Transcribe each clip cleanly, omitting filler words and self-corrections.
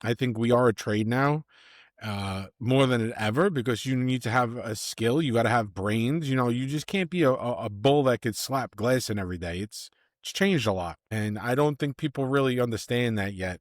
I think we are a trade now, more than ever, because you need to have a skill. You got to have brains. You just can't be a bull that could slap glass in every day. It's changed a lot, and I don't think people really understand that yet.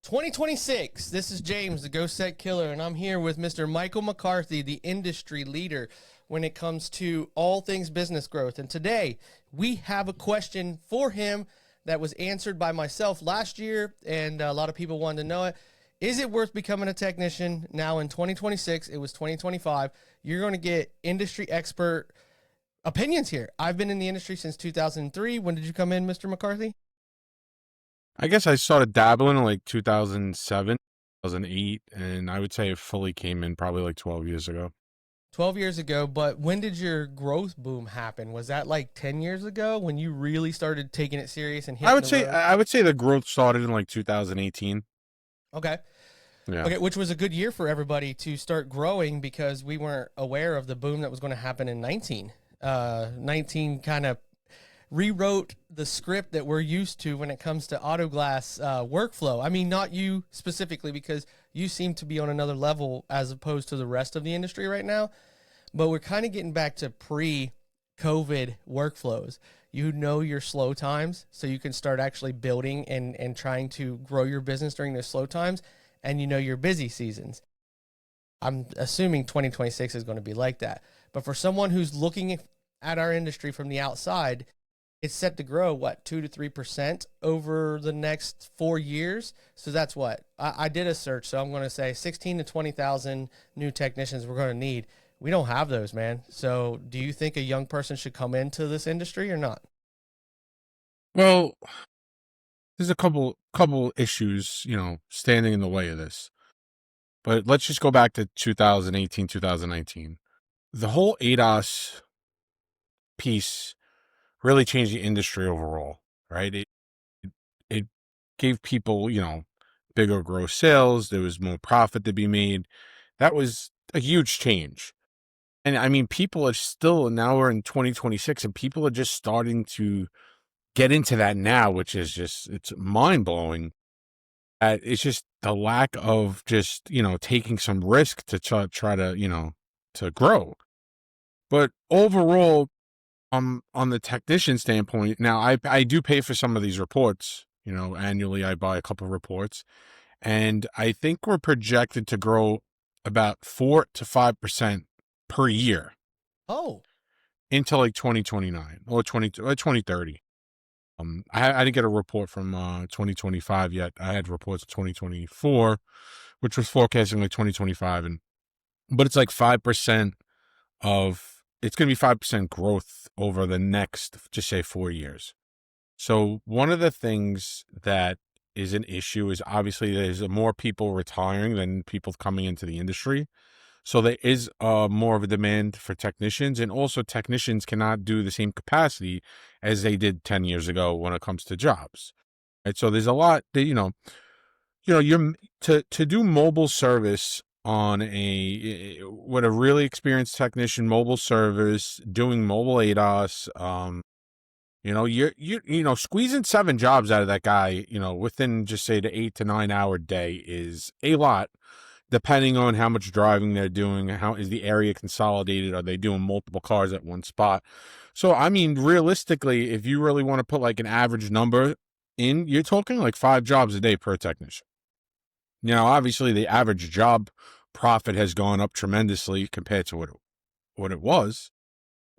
2026. This is James, the Ghost Set Killer, and I'm here with Mr. Michael McCarthy, the industry leader when it comes to all things business growth. And today we have a question for him that was answered by myself last year, and a lot of people wanted to know it. Is it worth becoming a technician now in 2026? It was 2025. You're going to get industry expert opinions here. I've been in the industry since 2003. When did you come in, Mr. McCarthy? I guess I started dabbling in like 2007, 2008, and I would say it fully came in probably like 12 years ago. 12 years ago, but when did your growth boom happen? Was that like 10 years ago when you really started taking it serious and I hitting would the say road? I would say the growth started in like 2018. Okay. Yeah. Okay, which was a good year for everybody to start growing because we weren't aware of the boom that was going to happen in 19. 19 kind of rewrote the script that we're used to when it comes to auto glass workflow. I mean, not you specifically, because you seem to be on another level as opposed to the rest of the industry right now. But we're kind of getting back to pre-COVID workflows. You know your slow times, so you can start actually building and trying to grow your business during those slow times, and you know your busy seasons. I'm assuming 2026 is going to be like that. But for someone who's looking at our industry from the outside, it's set to grow what 2 to 3% over the next 4 years. So that's what I did a search. So I'm going to say 16 to 20,000 new technicians we're going to need. We don't have those, man. So do you think a young person should come into this industry or not? Well, there's a couple issues, standing in the way of this. But let's just go back to 2018, 2019. The whole ADAS piece really changed the industry overall, right? It gave people, bigger gross sales. There was more profit to be made. That was a huge change. And I mean, people are still, now we're in 2026, and people are just starting to get into that now, which is just, it's mind blowing. It's just the lack of just, taking some risk to try to, to grow. But overall, on the technician standpoint, now I do pay for some of these reports. Annually I buy a couple of reports, and I think we're projected to grow about 4 to 5% per year Oh, into like 2029 or 2030. I didn't get a report from 2025 yet. I had reports of 2024, which was forecasting like 2025, but it's like 5% of it's going to be 5% growth over the next, just say, 4 years. So one of the things that is an issue is obviously there's more people retiring than people coming into the industry. So there is more of a demand for technicians, and also technicians cannot do the same capacity as they did 10 years ago when it comes to jobs. Right. So there's a lot that, you're to do mobile service on with a really experienced technician, mobile service, doing mobile ADAS, squeezing 7 jobs out of that guy, within just say the 8 to 9 hour day is a lot, depending on how much driving they're doing, how is the area consolidated, are they doing multiple cars at one spot. So, I mean, realistically, if you really want to put like an average number in, you're talking like 5 jobs a day per technician. Obviously, the average job profit has gone up tremendously compared to what it was.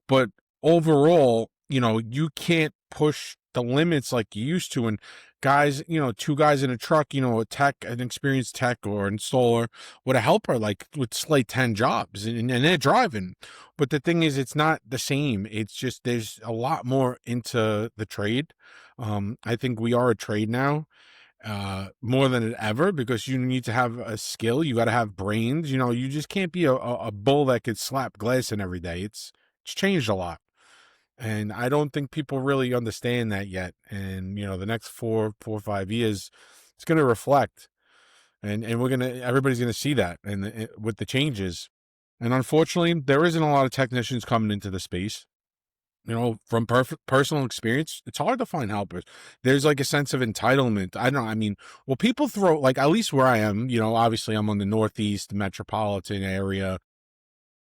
But overall, you can't push the limits like you used to. And guys, 2 guys in a truck, an experienced tech or installer with a helper, like would slay 10 jobs, and they're driving. But the thing is, it's not the same. It's just, there's a lot more into the trade. I think we are a trade now, more than ever, because you need to have a skill. You got to have brains. You just can't be a bull that could slap glass in every day. It's changed a lot. And I don't think people really understand that yet. And, the next 4 or 5 years, it's going to reflect, and everybody's going to see that, and with the changes. And unfortunately, there isn't a lot of technicians coming into the space. from personal experience, it's hard to find helpers. There's like a sense of entitlement. I don't know. I mean, well, people throw, like, at least where I am, obviously I'm on the Northeast metropolitan area.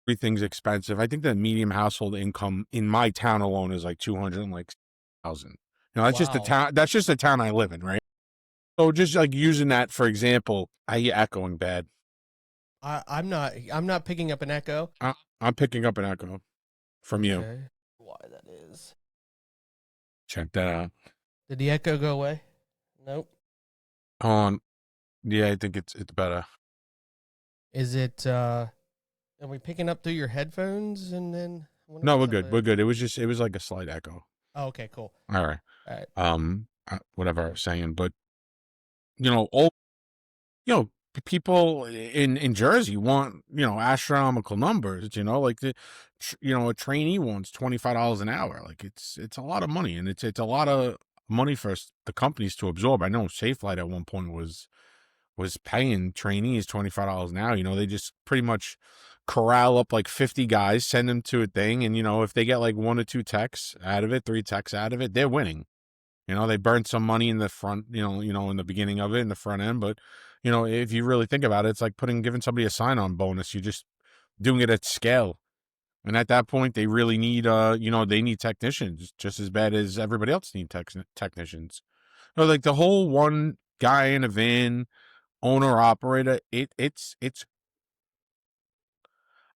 Everything's expensive. I think the medium household income in my town alone is like 200 like thousand. That's just the Wow. town. That's just the town I live in, right? So just like using that for example, I hear echoing bad. I'm not picking up an echo. I'm picking up an echo from you. Okay. Why that is. Check that out. Did the echo go away? Nope. On, yeah, I think it's better. Is it are we picking up through your headphones and then I wonder No, what's we're up good. We're good. It was like a slight echo. Oh, okay, cool. All right. All right. Whatever I was saying, but all people in Jersey want astronomical numbers. Like a trainee wants $25 an hour. Like it's a lot of money, and it's a lot of money for the companies to absorb. I know Safelite at one point was paying trainees $25 an hour. They just pretty much corral up like 50 guys, send them to a thing, and if they get like 1 or 2 techs out of it, 3 techs out of it, they're winning. They burned some money in the front, in the beginning of it, in the front end. But, if you really think about it, it's like giving somebody a sign-on bonus. You're just doing it at scale. And at that point, they really need, they need technicians just as bad as everybody else needs technicians. Like the whole one guy in a van, owner operator, it's,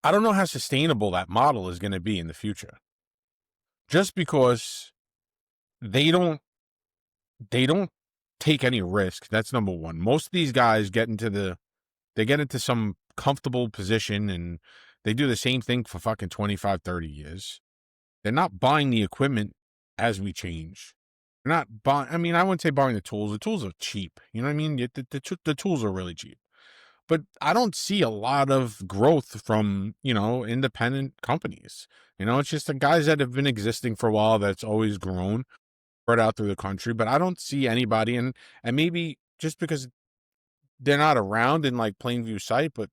I don't know how sustainable that model is going to be in the future. Just because they don't take any risk. That's number one. Most of these guys get into some comfortable position and they do the same thing for fucking 25, 30 years. They're not buying the equipment as we change. They're not buying, I mean, I wouldn't say buying the tools. The tools are cheap. You know what I mean? The tools are really cheap. But I don't see a lot of growth from, independent companies. It's just the guys that have been existing for a while that's always grown, spread out through the country, but I don't see anybody, and maybe just because they're not around in like Plainview site, but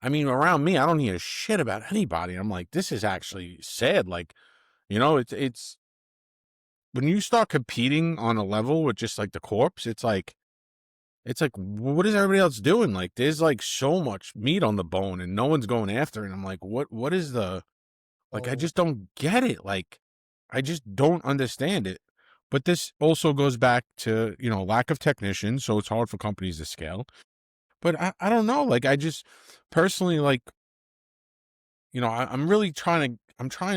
I mean around me, I don't hear shit about anybody. I'm like, this is actually sad. Like, it's when you start competing on a level with just like the corpse, it's like what is everybody else doing? Like, there's like so much meat on the bone, and no one's going after it. And I'm like, what is the like? I Oh, just don't get it. Like, I just don't understand it. But this also goes back to, lack of technicians. So it's hard for companies to scale. But I don't know. Like, I just personally, like, I'm trying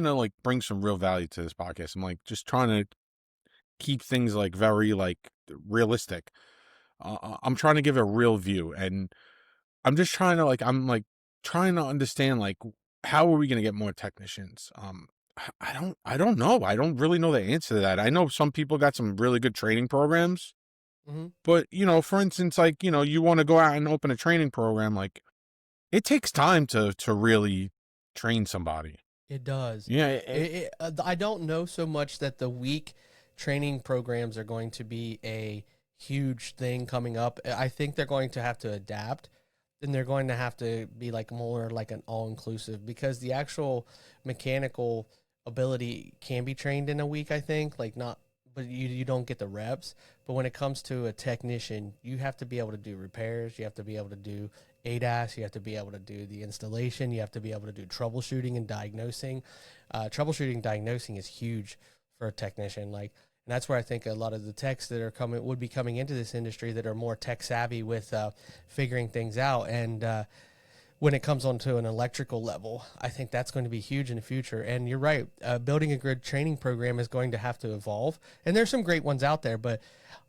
to like bring some real value to this podcast. I'm like just trying to keep things like very like realistic. I'm trying to give a real view, and I'm just trying to like, I'm like trying to understand like, how are we going to get more technicians? I don't know. I don't really know the answer to that. I know some people got some really good training programs, mm-hmm. but for instance, like, you want to go out and open a training program, like it takes time to really train somebody. It does. Yeah. I don't know so much that the week training programs are going to be a huge thing coming up. I think they're going to have to adapt, and they're going to have to be like more like an all inclusive, because the actual mechanical ability can be trained in a week. I think like not, but you don't get the reps. But when it comes to a technician, you have to be able to do repairs. You have to be able to do ADAS. You have to be able to do the installation. You have to be able to do troubleshooting and diagnosing. Troubleshooting and diagnosing is huge for a technician. Like, and that's where I think a lot of the techs that are would be coming into this industry that are more tech savvy with figuring things out. And when it comes onto an electrical level, I think that's going to be huge in the future. And you're right, building a good training program is going to have to evolve. And there's some great ones out there, but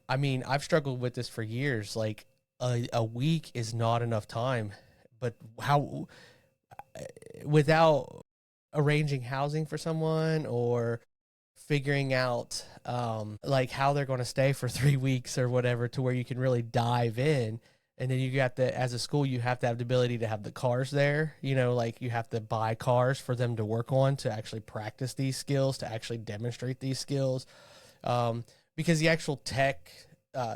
I mean, I've struggled with this for years. Like a week is not enough time, but how without arranging housing for someone or figuring out like how they're going to stay for 3 weeks or whatever, to where you can really dive in. And then you got to, as a school, you have to have the ability to have the cars there. Like you have to buy cars for them to work on, to actually practice these skills, to actually demonstrate these skills. Because the actual tech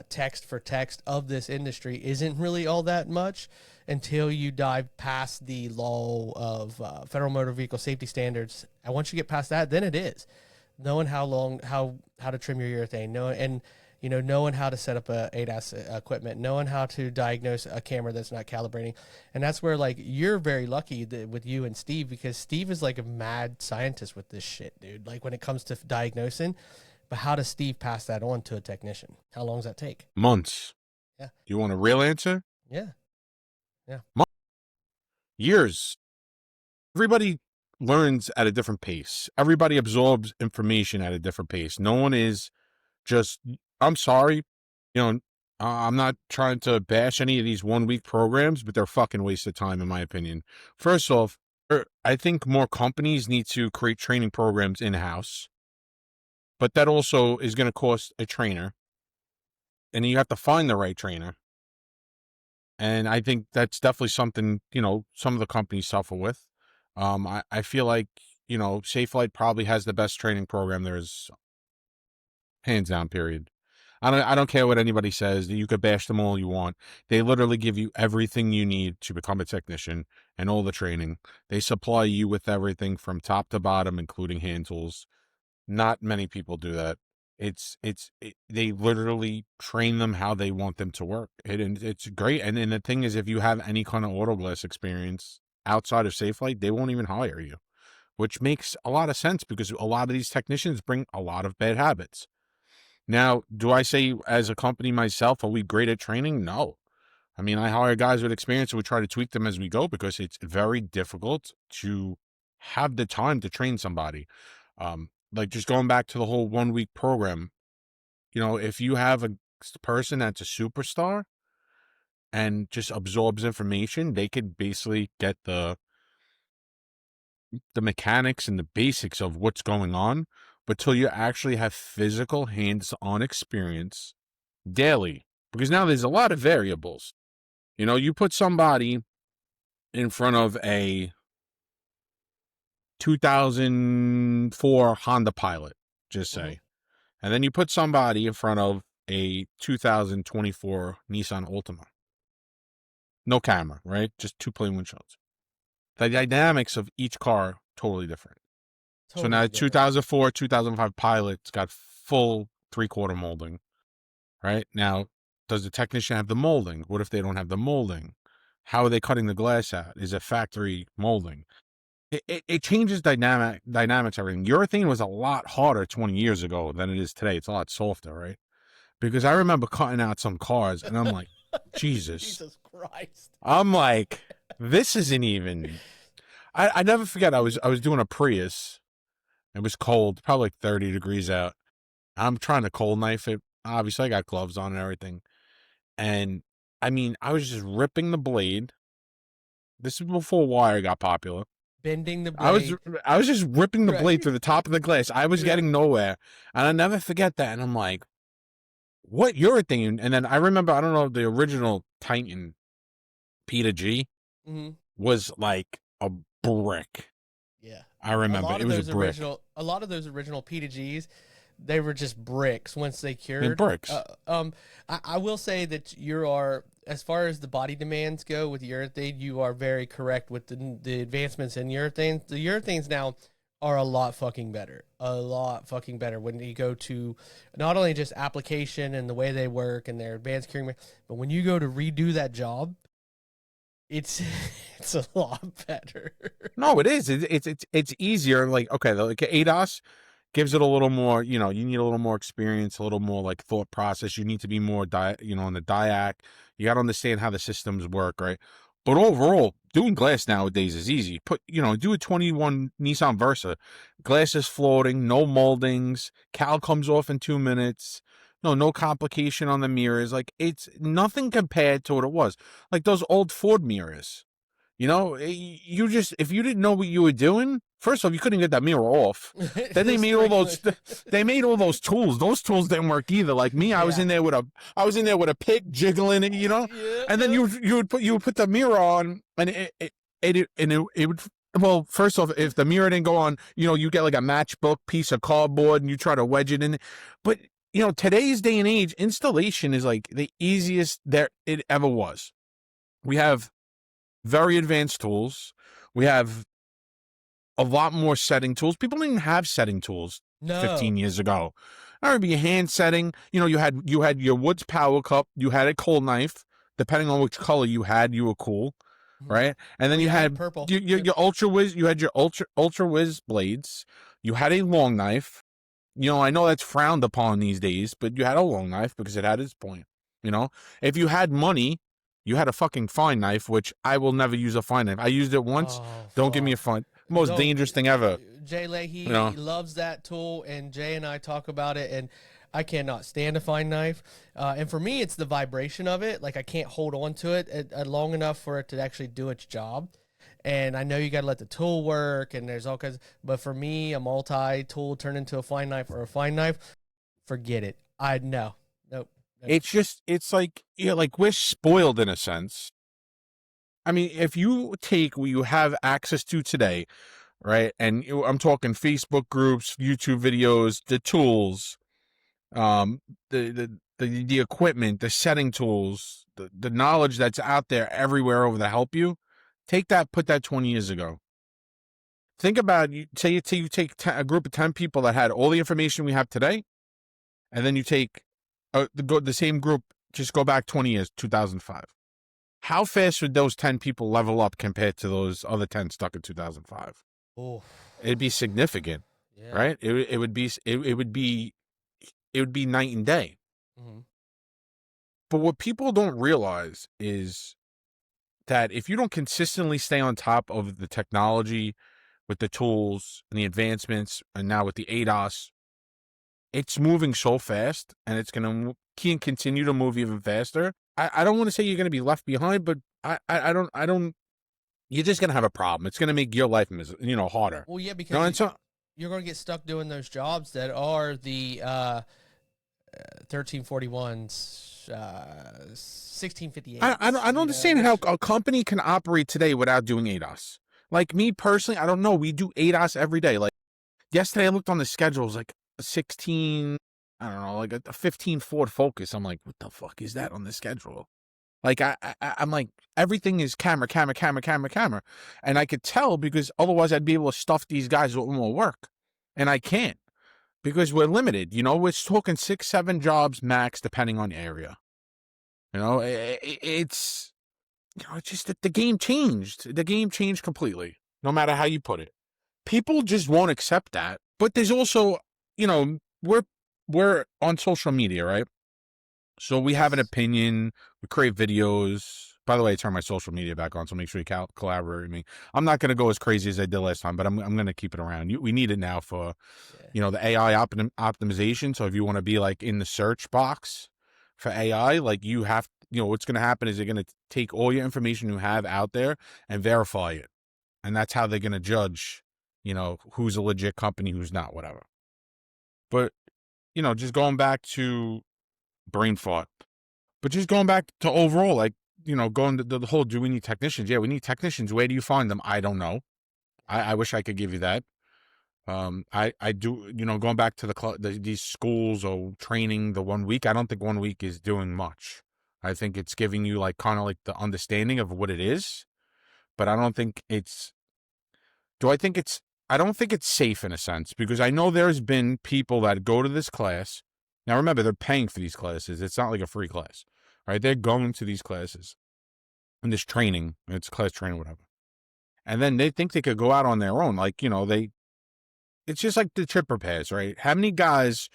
text for text of this industry isn't really all that much until you dive past the law of federal motor vehicle safety standards. And once you get past that, then it is knowing how to trim your urethane, knowing how to set up a ADAS equipment, knowing how to diagnose a camera that's not calibrating. And that's where, like, you're very lucky with you and Steve, because Steve is like a mad scientist with this shit, dude. Like, when it comes to diagnosing. But how does Steve pass that on to a technician? How long does that take? Months. Yeah. You want a real answer? Yeah. Years. Everybody learns at a different pace. Everybody absorbs information at a different pace. No one is just, I'm sorry, I'm not trying to bash any of these 1 week programs, but they're fucking waste of time, in my opinion. First off, I think more companies need to create training programs in-house, but that also is going to cost a trainer, and you have to find the right trainer. And I think that's definitely something, some of the companies suffer with. I feel like, Safelite probably has the best training program there is, hands down, period. I don't care what anybody says. You could bash them all you want. They literally give you everything you need to become a technician and all the training. They supply you with everything from top to bottom, including hand tools. Not many people do that. They literally train them how they want them to work. It's great. And the thing is, if you have any kind of auto glass experience outside of Safelite, they won't even hire you, which makes a lot of sense because a lot of these technicians bring a lot of bad habits. Now, do I say as a company myself, are we great at training? No. I mean, I hire guys with experience and we try to tweak them as we go because it's very difficult to have the time to train somebody. Like, just going back to the whole 1 week program, if you have a person that's a superstar and just absorbs information, they could basically get the mechanics and the basics of what's going on. But till you actually have physical hands-on experience daily, because now there's a lot of variables. You put somebody in front of a 2004 Honda Pilot, just say, and then you put somebody in front of a 2024 Nissan Altima. No camera, right? Just two plain windshields. The dynamics of each car, totally different. So now 2004, 2005 Pilot's got full 3/4 molding, right? Now, does the technician have the molding? What if they don't have the molding? How are they cutting the glass out? Is it factory molding? It changes dynamics, everything. Urethane was a lot harder 20 years ago than it is today. It's a lot softer, right? Because I remember cutting out some cars, and I'm like, Jesus Christ. I'm like, this isn't even... I never forget, I was doing a Prius. It was cold, probably like 30 degrees out. I'm trying to cold knife it. Obviously, I got gloves on and everything. And, I mean, I was just ripping the blade. This is before wire got popular. Bending the blade. I was just ripping the blade through the top of the glass. I was getting nowhere. And I never forget that. And I'm like, what urethane? And then I remember, I don't know, the original Titan P to G was like a brick. Yeah. I remember. It was a brick. A lot of those original P to Gs, they were just bricks once they cured. And bricks. I will say that you are, as far as the body demands go with urethane, you are very correct with the advancements in urethane. The urethanes now are a lot fucking better. A lot fucking better when you go to not only just application and the way they work and their advanced curing, but when you go to redo that job, it's a lot better. No, it is. It's easier. Like, okay, like ADAS gives it a little more, you need a little more experience, a little more like thought process. You need to be more on the diac. You got to understand how the systems work, right? But overall, doing glass nowadays is easy. Do a 21 Nissan Versa. Glass is floating, no moldings. Cal comes off in 2 minutes. No complication on the mirrors. Like, it's nothing compared to what it was. Like those old Ford mirrors. If you didn't know what you were doing, first off, you couldn't get that mirror off. Then they made all those tools. Those tools didn't work either. Like me, I was in there with a pick jiggling it, and then you would put the mirror on, and it would. Well, first off, if the mirror didn't go on, you get like a matchbook piece of cardboard and you try to wedge it in. But today's day and age, installation is like the easiest there it ever was. We have very advanced tools. We have a lot more setting tools. People didn't even have setting tools No. 15 years ago. I remember your hand setting. You had your Woods Power Cup. You had a cold knife. Depending on which color you had, you were cool, Mhm. right? And then Oh you yeah, I had had purple. your Ultra Whiz. You had your Ultra Whiz blades. You had a long knife. I know that's frowned upon these days, but you had a long knife because it had its point. If you had money, you had a fucking fine knife, which I will never use a fine knife. I used it once. Oh Don't give me a fuck. fine. Most Don't. dangerous thing ever. Jay You Leahy know, loves that tool, and Jay and I talk about it, and I cannot stand a fine knife. And for me, it's the vibration of it. Like I can't hold on to it long enough for it to actually do its job. And I know you got to let the tool work, and there's all kinds. But for me, a multi-tool turned into a fine knife or a fine knife, forget it. I no, nope, nope. it's like like we're spoiled in a sense. I mean, if you take what you have access to today, right, and I'm talking Facebook groups, YouTube videos, the tools, um, the equipment, the setting tools, the knowledge that's out there everywhere over to help you. Take that, put that 20 years ago. Think about you. Say you take a group of 10 people that had all the information we have today, and then you take the same group. Just go back 20 years, 2005. How fast would those 10 people level up compared to those other 10 stuck in 2005? Oh, It'd be significant, yeah. right? It would be night and day. Mm-hmm. But what people don't realize is that if you don't consistently stay on top of the technology with the tools and the advancements, and now with the ADAS, it's moving so fast, and it's going to continue to move even faster. I don't want to say you're going to be left behind, but I don't. You're just going to have a problem. It's going to make your life harder. Well, yeah, No, because and so you're going to get stuck doing those jobs that are the 1341s, 1658s. I don't understand how a company can operate today without doing ADAS. Like me personally, I don't know. We do ADAS every day. Like yesterday, I looked on the schedule. It was like a 16. I don't know, like a 15 Ford Focus. I'm like, what the fuck is that on the schedule? Like I'm like, everything is camera, camera, camera, camera, camera, and I could tell because otherwise I'd be able to stuff these guys with more work, and I can't because we're limited. We're talking 6, 7 jobs max, depending on area. It's it's just that the game changed. The game changed completely. No matter how you put it, people just won't accept that. But there's also, we're on social media, right? So we have an Yes. opinion. We create videos. By the way, I turned my social media back on, so make sure you collaborate with me. I'm not going to go as crazy as I did last time, but I'm going to keep it around. We need it now for, Yeah. the AI optimization. So if you want to be like in the search box for AI, like you have, what's going to happen is they're going to take all your information you have out there and verify it. And that's how they're going to judge, who's a legit company, who's not, whatever. But, just going back to brain fart. But just going back to overall, like, going to the whole, do we need technicians? Yeah, we need technicians. Where do you find them? I don't know. I wish I could give you that. I do, going back to these schools or training the 1 week, I don't think 1 week is doing much. I think it's giving you like kind of like the understanding of what it is, but I don't think I don't think it's safe in a sense because I know there's been people that go to this class. Now remember, they're paying for these classes. It's not like a free class, right? They're going to these classes and this training, it's class training, whatever. And then they think they could go out on their own. Like, it's just like the trip repairs, right? How many guys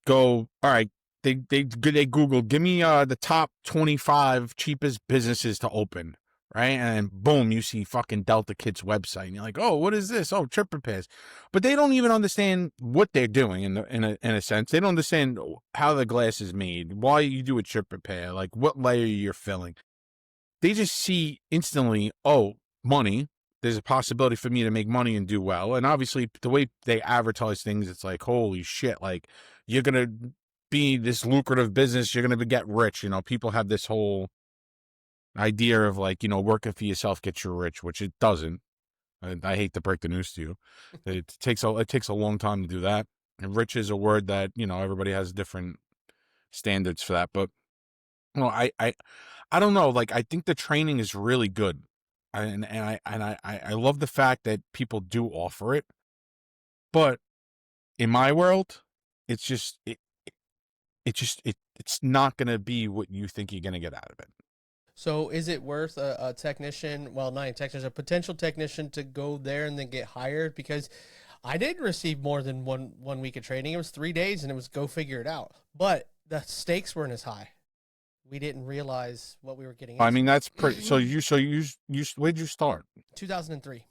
go, all right, they Google, give me the top 25 cheapest businesses to open, right? And boom, you see fucking Delta Kit's website, and you're like, oh, what is this? Oh, trip repairs. But they don't even understand what they're doing in a sense. They don't understand how the glass is made, why you do a trip repair, like what layer you're filling. They just see instantly, oh, money. There's a possibility for me to make money and do well. And obviously, the way they advertise things, it's like, holy shit, like you're going to be this lucrative business. You're going to get rich. People have this whole idea of like, working for yourself gets you rich, which it doesn't. I hate to break the news to you. It takes a long time to do that. And rich is a word that, everybody has different standards for that. But, I don't know. Like, I think the training is really good. And I love the fact that people do offer it. But in my world, it's just, it's not going to be what you think you're going to get out of it. So is it worth a technician, well, not a technician, a potential technician to go there and then get hired? Because I didn't receive more than one week of training. It was 3 days and it was go figure it out. But the stakes weren't as high. We didn't realize what we were getting into. I mean, that's pretty, so where'd you start? 2003.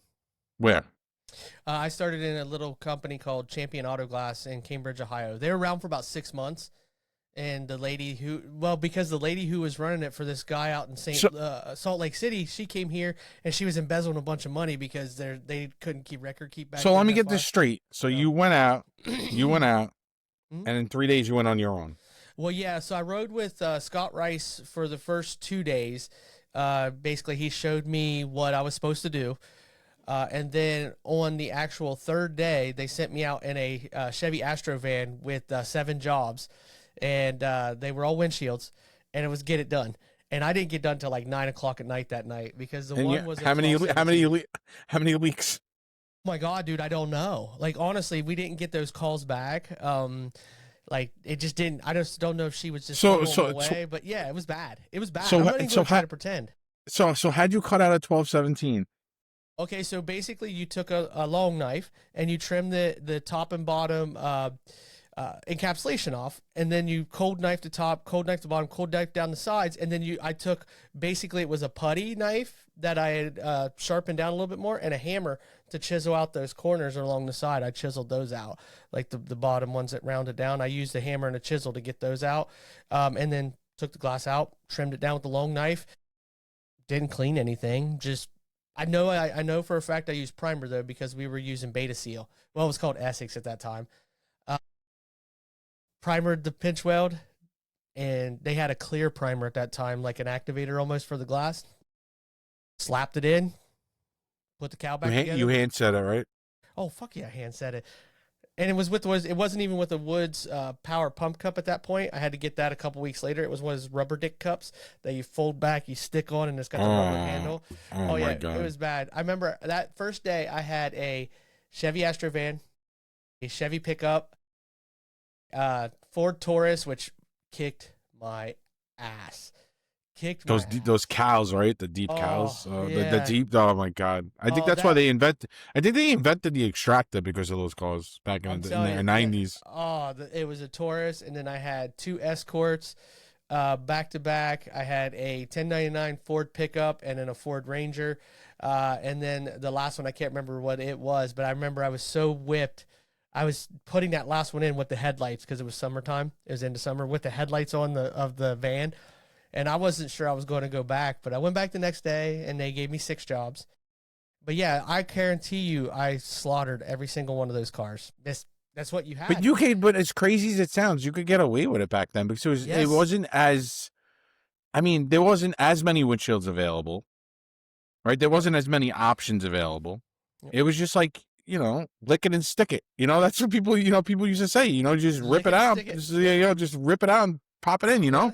Where? I started in a little company called Champion Auto Glass in Cambridge, Ohio. They were around for about 6 months. And because the lady who was running it for this guy out in Salt Lake City, she came here and she was embezzling a bunch of money because they couldn't keep baep. So let me get this straight. So you went out, Mm-hmm. and in 3 days you went on your own. Well, yeah. So I rode with Scott Rice for the first 2 days. Basically, he showed me what I was supposed to do. And then on the actual third day, they sent me out in a Chevy Astro van with 7 jobs. And they were all windshields, and it was get it done. And I didn't get done till like 9 o'clock at night that night because one was how many leaks? Oh my God, dude, I don't know. Like, honestly, we didn't get those calls back. Like, it just didn't. I just don't know if she was just away. But yeah, it was bad. It was bad. I'm not even trying to pretend. So how'd you cut out a 1217? Okay, so basically, you took a long knife and you trimmed the top and bottom encapsulation off, and then you cold knife the top, cold knife the bottom, cold knife down the sides, and then I took, basically it was a putty knife that I had sharpened down a little bit more, and a hammer to chisel out those corners along the side. I chiseled those out, like the bottom ones that rounded down. I used a hammer and a chisel to get those out, and then took the glass out, trimmed it down with the long knife. Didn't clean anything. Just I know for a fact I used primer though, because we were using Beta Seal. Well, it was called Essex at that time. Primered the pinch weld, and they had a clear primer at that time, like an activator almost for the glass. Slapped it in, put the cow back together. You hand set it, right? Oh, fuck yeah, hand set it. And it wasn't even with the Woods power pump cup at that point. I had to get that a couple weeks later. It was one of those rubber dick cups that you fold back, you stick on, and it's got the rubber handle. Oh yeah, my God. It was bad. I remember that first day I had a Chevy Astro van, a Chevy pickup, Ford Taurus, which kicked my ass. Those cows, right? The deep cows. Yeah. The deep. Oh my God! I think that's why they invented. I think they invented the extractor because of those cars back in the 90s. It was a Taurus, and then I had 2 Escorts, back to back. I had a 1099 Ford pickup and then a Ford Ranger, and then the last one I can't remember what it was, but I remember I was so whipped. I was putting that last one in with the headlights because it was summertime. It was into summer with the headlights on of the van. And I wasn't sure I was going to go back, but I went back the next day and they gave me 6 jobs. But yeah, I guarantee you I slaughtered every single one of those cars. That's what you had. But as crazy as it sounds, you could get away with it back then because it wasn't as, I mean, there wasn't as many windshields available, right? There wasn't as many options available. Yep. It was just like, lick it and stick it. That's what people used to say, just rip it out. Just rip it out and pop it in, Yeah.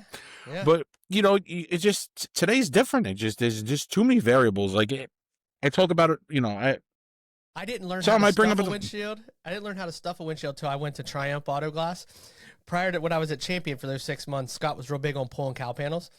But, it's just, today's different. There's just too many variables. Like, I talk about it, I didn't learn how to stuff a windshield. I didn't learn how to stuff a windshield until I went to Triumph Auto Glass. Prior to when I was at Champion for those 6 months, Scott was real big on pulling cow panels.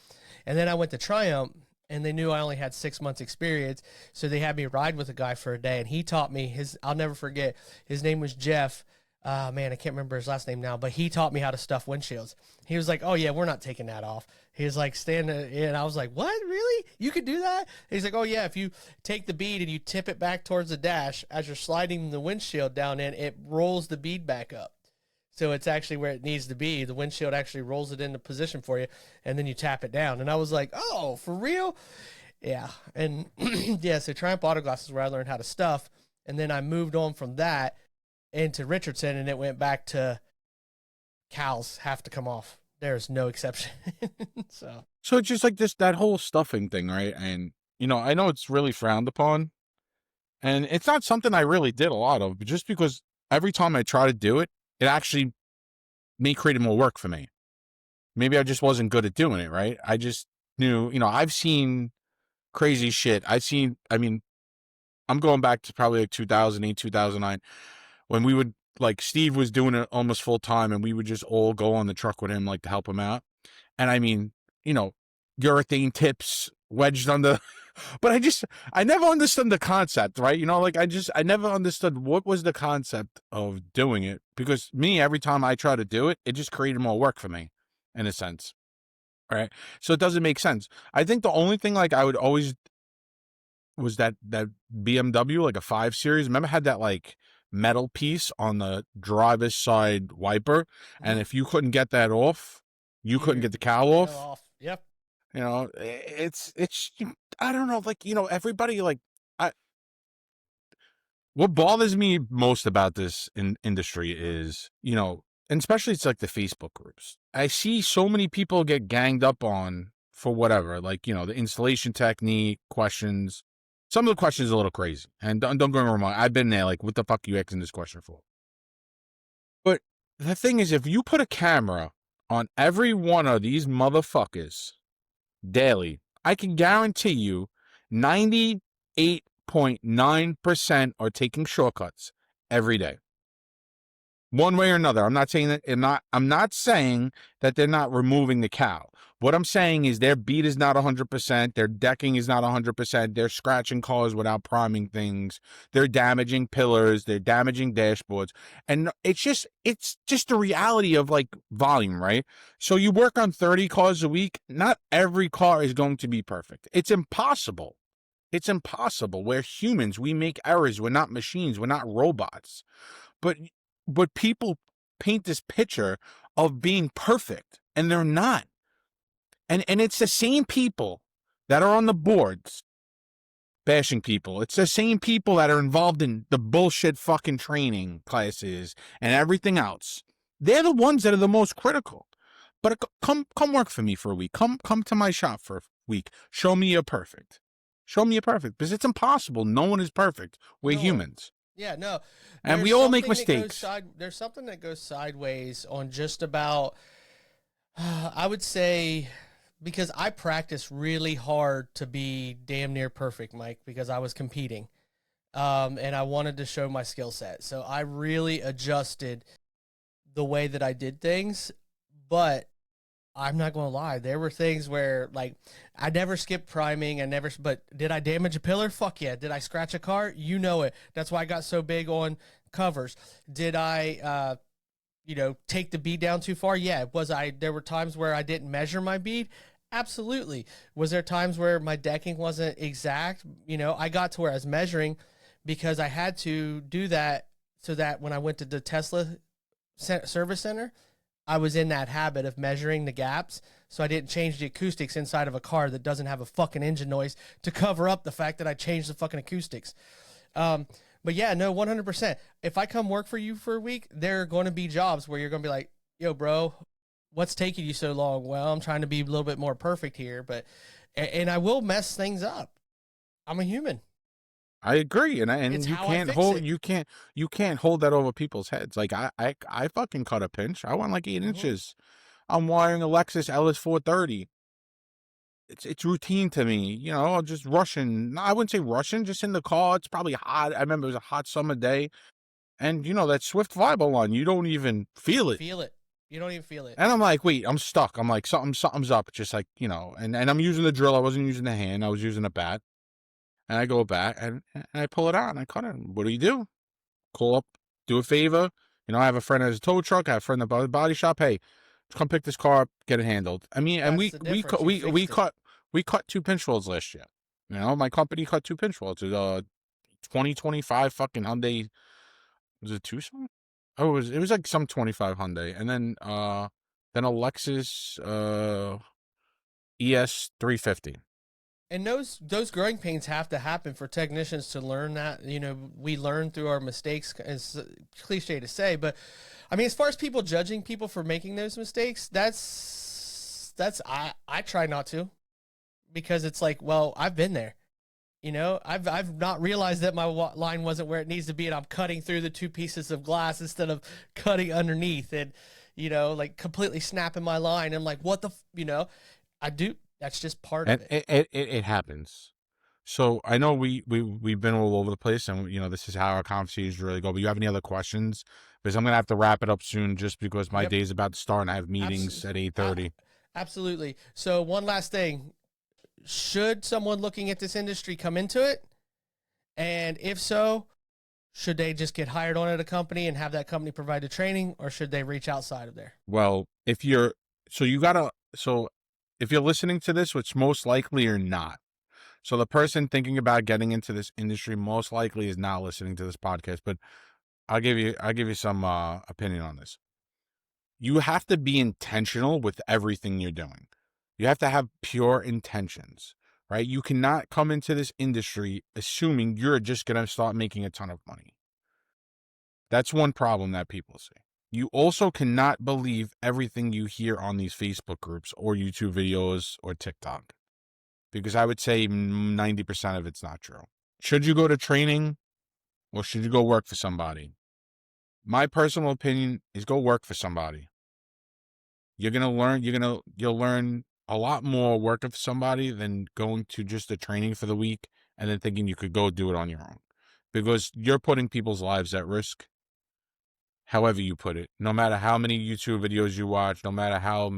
And then I went to Triumph, and they knew I only had 6 months experience, so they had me ride with a guy for a day, and he taught me I'll never forget, his name was Jeff. Man, I can't remember his last name now, but he taught me how to stuff windshields. He was like, "Oh yeah, we're not taking that off." He was like, "Stand," and I was like, "What? Really? You could do that?" He's like, "Oh yeah, if you take the bead and you tip it back towards the dash as you're sliding the windshield down in, it rolls the bead back up. So it's actually where it needs to be. The windshield actually rolls it into position for you, and then you tap it down." And I was like, "Oh, for real?" Yeah. And yeah, so Triumph Auto Glass is where I learned how to stuff, and then I moved on from that into Richardson, and it went back to cows have to come off. There's no exception. So it's just like that whole stuffing thing, right? And I know it's really frowned upon, and it's not something I really did a lot of, but just because every time I try to do it, it actually may create more work for me. Maybe I just wasn't good at doing it, right? I just knew, I've seen crazy shit. I mean, I'm going back to probably like 2008, 2009, when we would, like, Steve was doing it almost full time, and we would just all go on the truck with him, like, to help him out. And I mean, urethane tips wedged under. But I never understood the concept, right? I never understood what was the concept of doing it, because me, every time I try to do it, it just created more work for me, in a sense, right? So it doesn't make sense. I think the only thing, like, I would always was that BMW, like a 5 Series. Remember, had that, like, metal piece on the driver's side wiper, and if you couldn't get that off, you couldn't get the cowl off. Yep. It's I don't know, like, everybody, like, I what bothers me most about this industry is, and especially it's like the Facebook groups. I see so many people get ganged up on for whatever, like, the installation technique questions. Some of the questions are a little crazy, and don't get me wrong, I've been there. Like, what the fuck are you asking this question for? But the thing is, if you put a camera on every one of these motherfuckers daily, I can guarantee you 98.9% are taking shortcuts every day, one way or another. I'm not saying that they're not removing the cow. What I'm saying is their beat is not 100%, their decking is not 100%, they're scratching cars without priming things, they're damaging pillars, they're damaging dashboards, and it's just the reality of, like, volume, right? So you work on 30 cars a week, not every car is going to be perfect. It's impossible. It's impossible. We're humans, we make errors, we're not machines, we're not robots. But people paint this picture of being perfect, and they're not. And it's the same people that are on the boards bashing people. It's the same people that are involved in the bullshit fucking training classes and everything else. They're the ones that are the most critical. But come work for me for a week. Come to my shop for a week. Show me you're perfect. Show me you're perfect, because it's impossible. No one is perfect. We're humans. Yeah, no. And we all make mistakes. There's something that goes sideways on just about, I would say, because I practiced really hard to be damn near perfect, Mike, because I was competing. And I wanted to show my skill set. So I really adjusted the way that I did things. But I'm not going to lie. There were things where, like, I never skipped priming. But did I damage a pillar? Fuck yeah. Did I scratch a car? You know it. That's why I got so big on covers. Did I, take the bead down too far? Yeah. There were times where I didn't measure my bead? Absolutely. Was there times where my decking wasn't exact? I got to where I was measuring because I had to do that so that when I went to the Tesla service center, I was in that habit of measuring the gaps, so I didn't change the acoustics inside of a car that doesn't have a fucking engine noise to cover up the fact that I changed the fucking acoustics. But yeah, no, 100%. If I come work for you for a week, there are going to be jobs where you're going to be like, yo, bro, what's taking you so long? Well, I'm trying to be a little bit more perfect here, and I will mess things up. I'm a human. I agree, and you can't hold that over people's heads. Like, I fucking cut a pinch. I want like 8 inches. I'm wiring a Lexus LS 430. It's routine to me, just rushing. No, I wouldn't say rushing, just in the car. It's probably hot. I remember it was a hot summer day, and that Swift Vibe line, you don't even feel it. You don't even feel it. And I'm like, wait, I'm stuck. I'm like, something's up. It's just like, and I'm using the drill. I wasn't using the hand. I was using a bat. And I go back and I pull it out and I cut it. What do? Call up, do a favor. I have a friend that has a tow truck. I have a friend at the body shop. Hey, come pick this car up, get it handled. I mean, and we cut 2 pinch welds last year. My company cut 2 pinch welds. It was 2025 fucking Hyundai. Was it Tucson? Oh, it was like some 25 Hyundai, and then a Lexus ES 350. And those growing pains have to happen for technicians to learn that. We learn through our mistakes. It's cliche to say, but I mean, as far as people judging people for making those mistakes, I try not to, because it's like, well, I've been there. I've not realized that my line wasn't where it needs to be, and I'm cutting through the two pieces of glass instead of cutting underneath, and like completely snapping my line. I'm like, what the, I do. That's just part of And it. it happens. So I know we've been all over the place, and this is how our conversations really go. But you have any other questions? Because I'm gonna have to wrap it up soon, just because my Yep. day is about to start, and I have meetings Absolutely. at 8:30. Absolutely. So one last thing: should someone looking at this industry come into it, and if so, should they just get hired on at a company and have that company provide the training, or should they reach outside of there? Well, if you're so you gotta so if you're listening to this, which most likely you're not. So the person thinking about getting into this industry most likely is not listening to this podcast. But I'll give you some opinion on this. You have to be intentional with everything you're doing. You have to have pure intentions, right? You cannot come into this industry assuming you're just going to start making a ton of money. That's one problem that people see. You also cannot believe everything you hear on these Facebook groups or YouTube videos or TikTok, because I would say 90% of it's not true. Should you go to training or should you go work for somebody? My personal opinion is go work for somebody. You'll learn a lot more working for somebody than going to just a training for the week and then thinking you could go do it on your own, because you're putting people's lives at risk. However you put it, no matter how many YouTube videos you watch, no matter how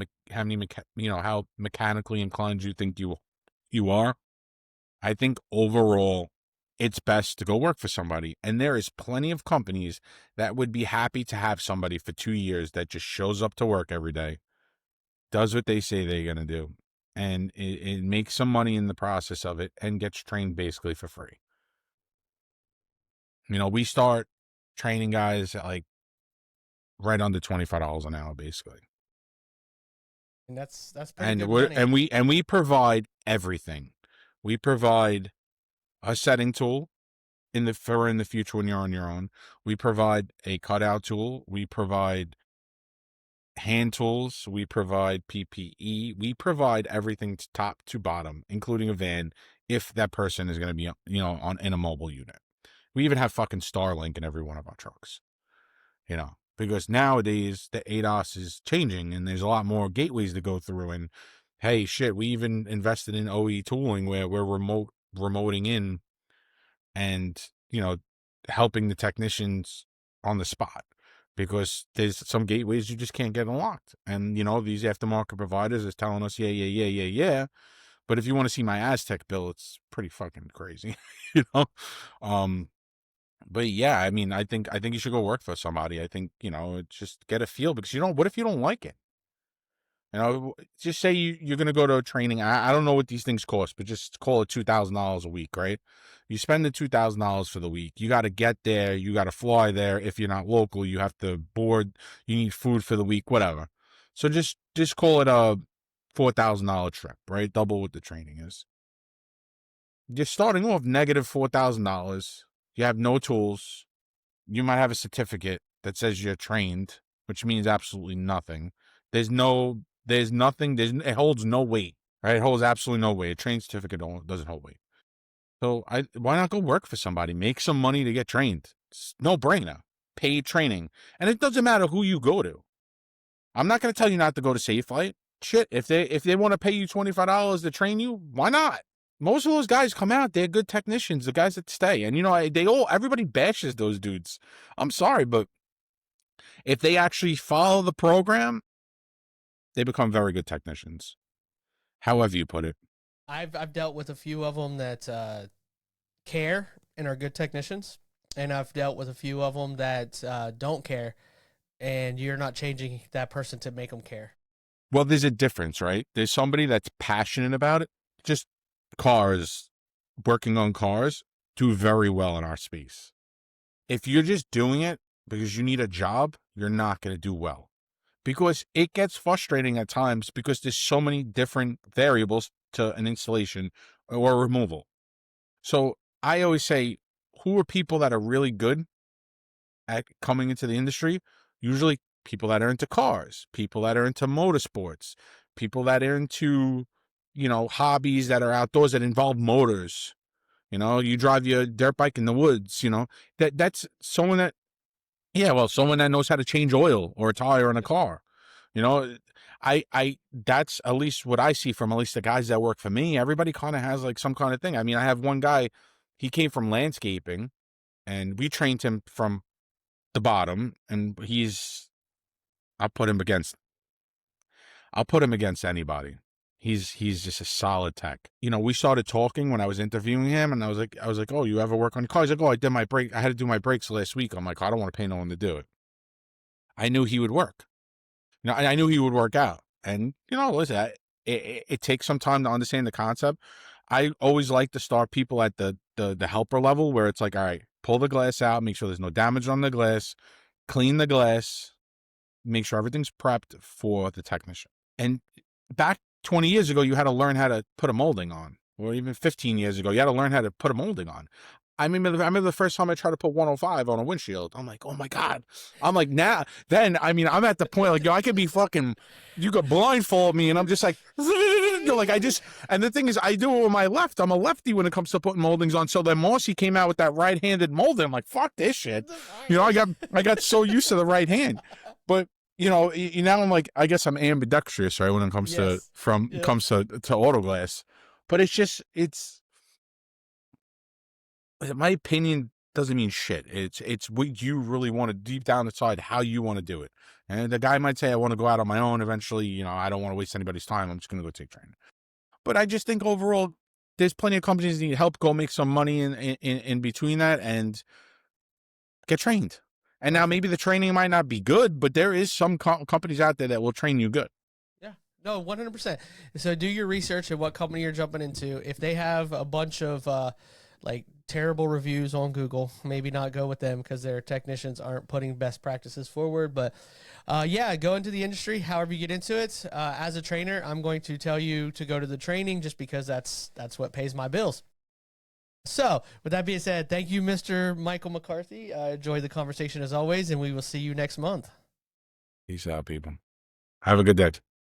mechanically inclined you think you are, I think overall it's best to go work for somebody. And there is plenty of companies that would be happy to have somebody for 2 years that just shows up to work every day, does what they say they're going to do, and it makes some money in the process of it and gets trained basically for free. We start training guys at like right under $25 an hour, basically. And that's pretty And good money. we provide everything. We provide a setting tool in the future when you're on your own. We provide a cutout tool. We provide hand tools. We provide PPE. We provide everything top to bottom, including a van, if that person is going to be, in a mobile unit. We even have fucking Starlink in every one of our trucks, because nowadays the ADAS is changing and there's a lot more gateways to go through. And hey, shit, we even invested in OE tooling where we're remoting in and, helping the technicians on the spot, because there's some gateways you just can't get unlocked. And, these aftermarket providers is telling us, yeah, yeah, yeah, yeah, yeah. But if you want to see my Aztec bill, it's pretty fucking crazy, you know? But yeah, I mean, I think you should go work for somebody. I think, just get a feel, because what if you don't like it? Just say you're going to go to a training. I don't know what these things cost, but just call it $2,000 a week, right? You spend the $2,000 for the week. You got to get there. You got to fly there. If you're not local, you have to board. You need food for the week, whatever. So just call it a $4,000 trip, right? Double what the training is. You're starting off negative $4,000. You have no tools. You might have a certificate that says you're trained, which means absolutely nothing. There's nothing. It holds no weight, right? It holds absolutely no weight. A trained certificate doesn't hold weight. So why not go work for somebody? Make some money to get trained. It's no brainer. Paid training, and it doesn't matter who you go to. I'm not going to tell you not to go to Safe Flight. Shit, if they want to pay you $25 to train you, why not? Most of those guys come out, they're good technicians, the guys that stay. And everybody bashes those dudes. I'm sorry, but if they actually follow the program, they become very good technicians. However you put it. I've dealt with a few of them that care and are good technicians, and I've dealt with a few of them that don't care, and you're not changing that person to make them care. Well, there's a difference, right? There's somebody that's passionate about it. Just cars, working on cars, do very well in our space. If you're just doing it because you need a job, you're not going to do well, because it gets frustrating at times because there's so many different variables to an installation or removal. So I always say, who are people that are really good at coming into the industry? Usually people that are into cars, people that are into motorsports, people that are into, hobbies that are outdoors that involve motors. You know, you drive your dirt bike in the woods. You know, that's someone that, yeah, well, someone that knows how to change oil or a tire in a car. You know, that's at least what I see from at least the guys that work for me. Everybody kind of has like some kind of thing. I mean, I have one guy, he came from landscaping, and we trained him from the bottom, and I'll put him against anybody. He's just a solid tech. You know, we started talking when I was interviewing him, and I was like, oh, you ever work on cars? He's like, oh, I had to do my brakes last week. I'm like, I don't want to pay no one to do it. I knew he would work. You know, I knew he would work out. And, you know, listen, it takes some time to understand the concept. I always like to start people at the helper level, where it's like, all right, pull the glass out, make sure there's no damage on the glass, clean the glass, make sure everything's prepped for the technician. And back 20 years ago, you had to learn how to put a molding on, or even 15 years ago, you had to learn how to put a molding on. I remember the first time I tried to put 105 on a windshield. I'm like, oh my God. I'm like, now, then, I mean, I'm at the point like, yo, I could be fucking, you could blindfold me, and I'm just like, like, and the thing is, I do it with my left. I'm a lefty when it comes to putting moldings on. So then Mossy came out with that right-handed molding. I'm like, fuck this shit. You know, I got so used to the right hand. But, you know, now I'm like, I guess I'm ambidextrous, right, when it comes to auto glass. But my opinion doesn't mean shit. It's what you really want to deep down inside, how you want to do it. And the guy might say, I want to go out on my own eventually. You know, I don't want to waste anybody's time. I'm just going to go take training. But I just think overall, there's plenty of companies that need help. Go make some money in between that and get trained. And now maybe the training might not be good, but there is some companies out there that will train you good. Yeah, no, 100%. So do your research at what company you're jumping into. If they have a bunch of like terrible reviews on Google, maybe not go with them because their technicians aren't putting best practices forward. But yeah, go into the industry however you get into it. As a trainer, I'm going to tell you to go to the training just because that's what pays my bills. So with that being said, thank you, Mr. Michael McCarthy. I enjoyed the conversation as always, and we will see you next month. Peace out, people. Have a good day.